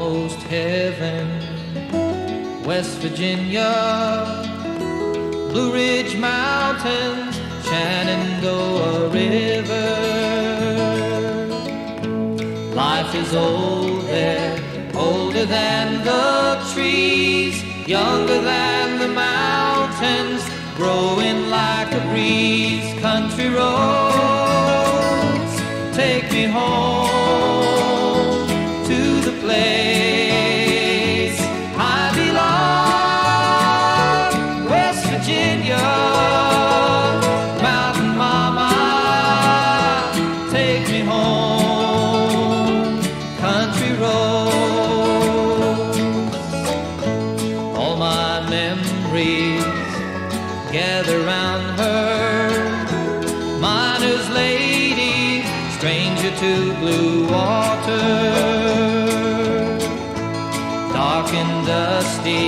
almost heaven. West Virginia, Blue Ridge Mountains, Shenandoah River. Life is old there, older than the trees, younger than the mountains, growing like a breeze. Country roads take me home to the place I belong. West Virginia, Mountain Mama, take me home. Country roads, all my memories gather round her. Miner's lady, stranger to blue water. Dark and dusty,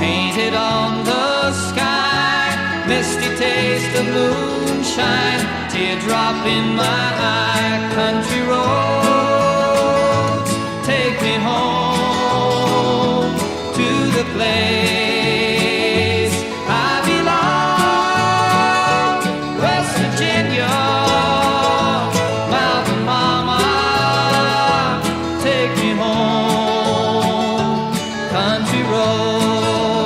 painted on the sky. Misty taste of moonshine, teardrop in my eye. Country roads take me home to the place I belong. West Virginia, Mountain Mama, take me home. Country roads,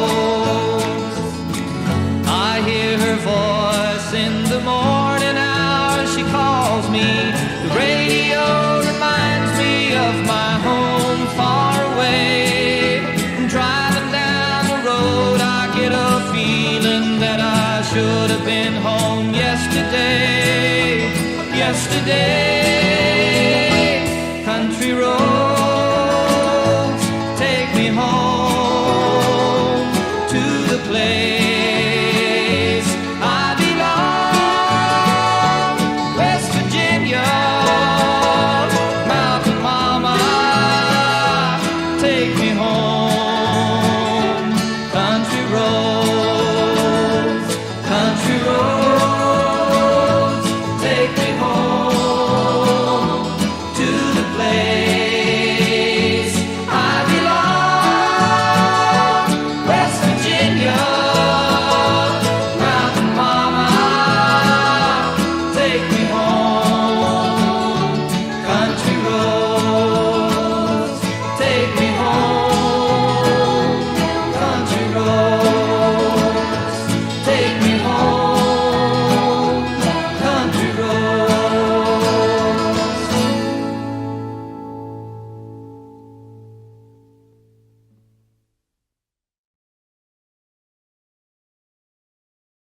I hear her voice in the morning hours. She calls me, the radio reminds me of my home far away. Driving down the road, I get a feeling that I should have been home yesterday. Yesterday.